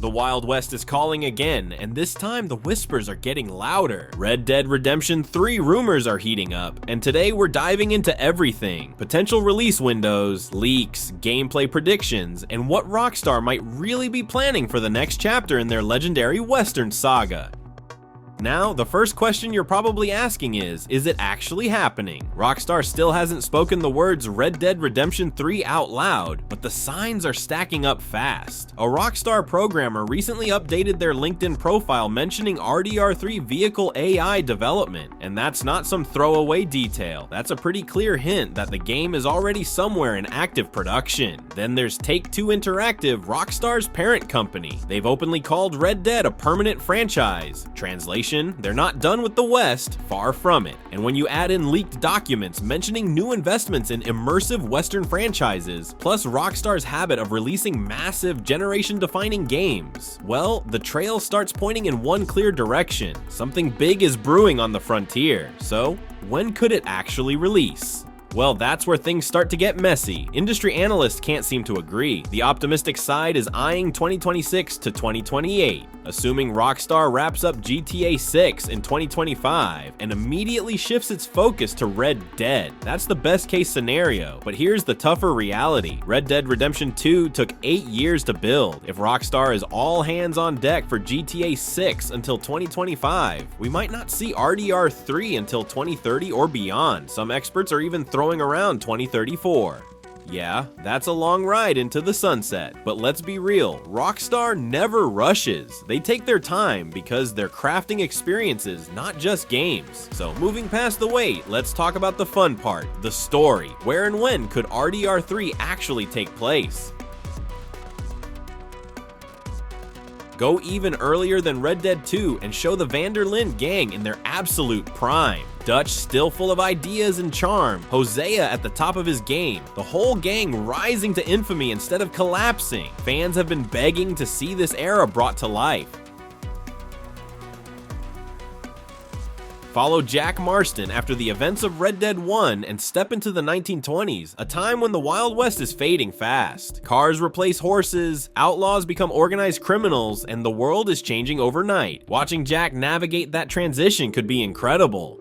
The Wild West is calling again, and this time the whispers are getting louder. Red Dead Redemption 3 rumors are heating up, and today we're diving into everything: potential release windows, leaks, gameplay predictions, and what Rockstar might really be planning for the next chapter in their legendary Western saga. Now, the first question you're probably asking is it actually happening? Rockstar still hasn't spoken the words Red Dead Redemption 3 out loud, but the signs are stacking up fast. A Rockstar programmer recently updated their LinkedIn profile mentioning RDR3 vehicle AI development, and that's not some throwaway detail. That's a pretty clear hint that the game is already somewhere in active production. Then there's Take-Two Interactive, Rockstar's parent company. They've openly called Red Dead a permanent franchise. Translation: they're not done with the West, far from it. And when you add in leaked documents mentioning new investments in immersive Western franchises, plus Rockstar's habit of releasing massive generation-defining games, well, the trail starts pointing in one clear direction. Something big is brewing on the frontier. So, when could it actually release? Well, that's where things start to get messy. Industry analysts can't seem to agree. The optimistic side is eyeing 2026 to 2028, assuming Rockstar wraps up GTA 6 in 2025 and immediately shifts its focus to Red Dead. That's the best case scenario, but here's the tougher reality. Red Dead Redemption 2 took 8 years to build. If Rockstar is all hands on deck for GTA 6 until 2025, we might not see RDR 3 until 2030 or beyond. Some experts are even throwing around 2034. Yeah, that's a long ride into the sunset, but let's be real, Rockstar never rushes. They take their time because they're crafting experiences, not just games. So moving past the wait, let's talk about the fun part, the story. Where and when could RDR 3 actually take place? Go even earlier than Red Dead 2 and show the Van der Linde gang in their absolute prime. Dutch still full of ideas and charm, Hosea at the top of his game, the whole gang rising to infamy instead of collapsing. Fans have been begging to see this era brought to life. Follow Jack Marston after the events of Red Dead 1 and step into the 1920s, a time when the Wild West is fading fast. Cars replace horses, outlaws become organized criminals, and the world is changing overnight. Watching Jack navigate that transition could be incredible.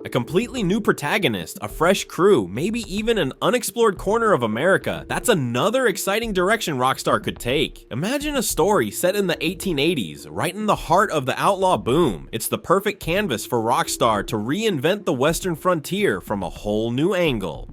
A completely new protagonist, a fresh crew, maybe even an unexplored corner of America. That's another exciting direction Rockstar could take. Imagine a story set in the 1880s, right in the heart of the outlaw boom. It's the perfect canvas for Rockstar to reinvent the Western frontier from a whole new angle.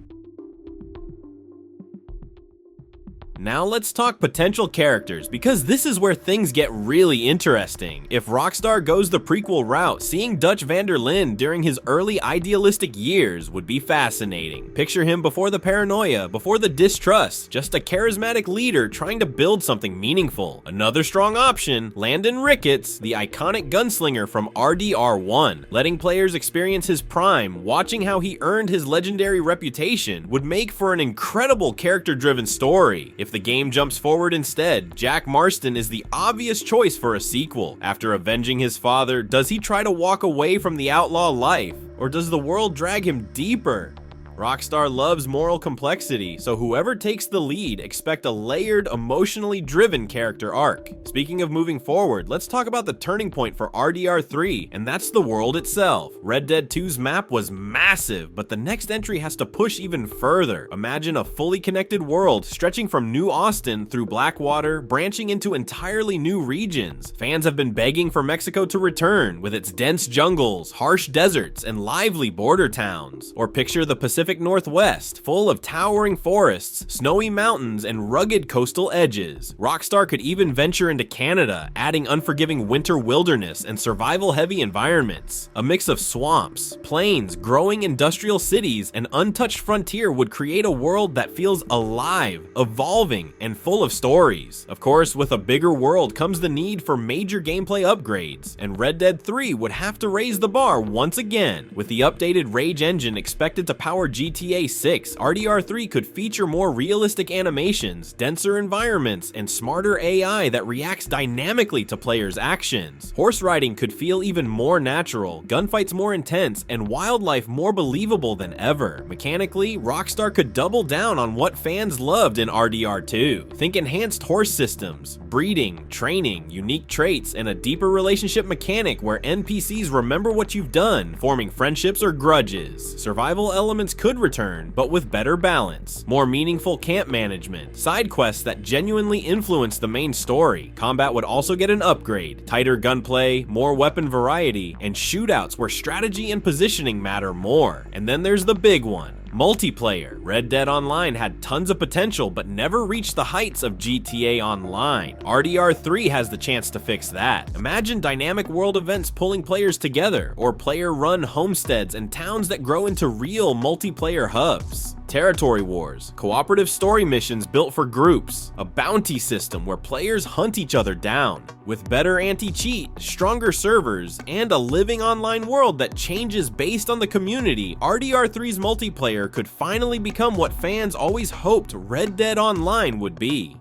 Now let's talk potential characters, because this is where things get really interesting. If Rockstar goes the prequel route, seeing Dutch Van der Linde during his early idealistic years would be fascinating. Picture him before the paranoia, before the distrust, just a charismatic leader trying to build something meaningful. Another strong option, Landon Ricketts, the iconic gunslinger from RDR1. Letting players experience his prime, watching how he earned his legendary reputation, would make for an incredible character-driven story. If the game jumps forward instead, Jack Marston is the obvious choice for a sequel. After avenging his father, does he try to walk away from the outlaw life, or does the world drag him deeper? Rockstar loves moral complexity, so whoever takes the lead, expect a layered, emotionally driven character arc. Speaking of moving forward, let's talk about the turning point for RDR 3, and that's the world itself. Red Dead 2's map was massive, but the next entry has to push even further. Imagine a fully connected world stretching from New Austin through Blackwater, branching into entirely new regions. Fans have been begging for Mexico to return, with its dense jungles, harsh deserts, and lively border towns. Or picture the Pacific Northwest, full of towering forests, snowy mountains, and rugged coastal edges. Rockstar could even venture into Canada, adding unforgiving winter wilderness and survival-heavy environments. A mix of swamps, plains, growing industrial cities, and untouched frontier would create a world that feels alive, evolving, and full of stories. Of course, with a bigger world comes the need for major gameplay upgrades, and Red Dead 3 would have to raise the bar once again, with the updated Rage engine expected to power GTA 6, RDR3 could feature more realistic animations, denser environments, and smarter AI that reacts dynamically to players' actions. Horse riding could feel even more natural, gunfights more intense, and wildlife more believable than ever. Mechanically, Rockstar could double down on what fans loved in RDR2. Think enhanced horse systems, breeding, training, unique traits, and a deeper relationship mechanic where NPCs remember what you've done, forming friendships or grudges. Survival elements could return, but with better balance. More meaningful camp management, side quests that genuinely influence the main story. Combat would also get an upgrade, tighter gunplay, more weapon variety, and shootouts where strategy and positioning matter more. And then there's the big one. Multiplayer. Red Dead Online had tons of potential but never reached the heights of GTA Online. RDR3 has the chance to fix that. Imagine dynamic world events pulling players together, or player-run homesteads and towns that grow into real multiplayer hubs. Territory wars, cooperative story missions built for groups, a bounty system where players hunt each other down. With better anti-cheat, stronger servers, and a living online world that changes based on the community, RDR3's multiplayer could finally become what fans always hoped Red Dead Online would be.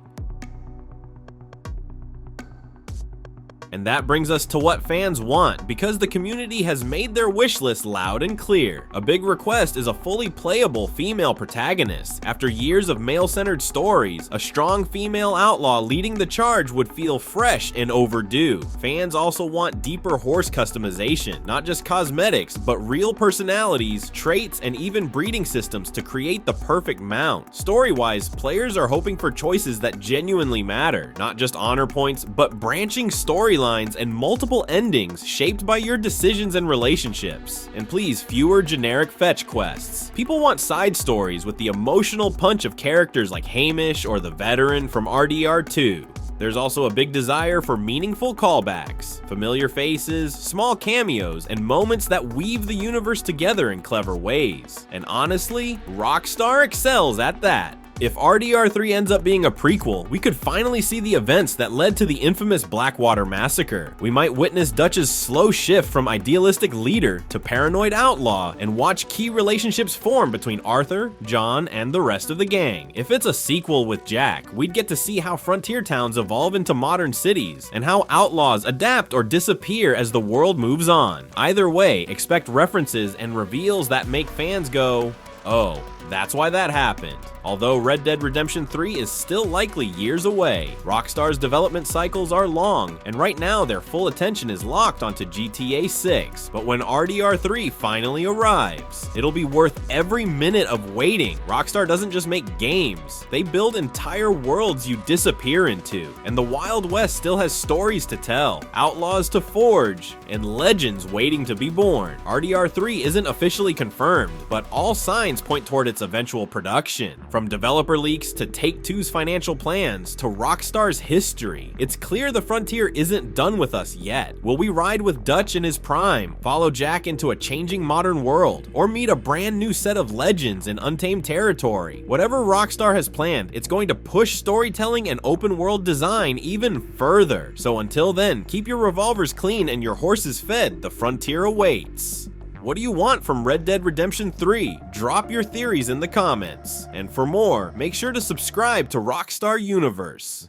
And that brings us to what fans want, because the community has made their wish list loud and clear. A big request is a fully playable female protagonist. After years of male-centered stories, a strong female outlaw leading the charge would feel fresh and overdue. Fans also want deeper horse customization, not just cosmetics, but real personalities, traits, and even breeding systems to create the perfect mount. Story-wise, players are hoping for choices that genuinely matter, not just honor points, but branching storylines and multiple endings shaped by your decisions and relationships. And please, fewer generic fetch quests. People want side stories with the emotional punch of characters like Hamish or the veteran from RDR2. There's also a big desire for meaningful callbacks, familiar faces, small cameos, and moments that weave the universe together in clever ways. And honestly, Rockstar excels at that. If RDR3 ends up being a prequel, we could finally see the events that led to the infamous Blackwater Massacre. We might witness Dutch's slow shift from idealistic leader to paranoid outlaw and watch key relationships form between Arthur, John, and the rest of the gang. If it's a sequel with Jack, we'd get to see how frontier towns evolve into modern cities and how outlaws adapt or disappear as the world moves on. Either way, expect references and reveals that make fans go, "Oh, that's why that happened." Although Red Dead Redemption 3 is still likely years away, Rockstar's development cycles are long, and right now their full attention is locked onto GTA 6. But when RDR3 finally arrives, it'll be worth every minute of waiting. Rockstar doesn't just make games, they build entire worlds you disappear into, and the Wild West still has stories to tell, outlaws to forge, and legends waiting to be born. RDR3 isn't officially confirmed, but all signs point toward its eventual production. From developer leaks to Take-Two's financial plans to Rockstar's history, it's clear the frontier isn't done with us yet. Will we ride with Dutch in his prime, follow Jack into a changing modern world, or meet a brand new set of legends in untamed territory? Whatever Rockstar has planned, it's going to push storytelling and open world design even further. So until then, keep your revolvers clean and your horses fed. The frontier awaits. What do you want from Red Dead Redemption 3? Drop your theories in the comments. And for more, make sure to subscribe to Rockstar Universe.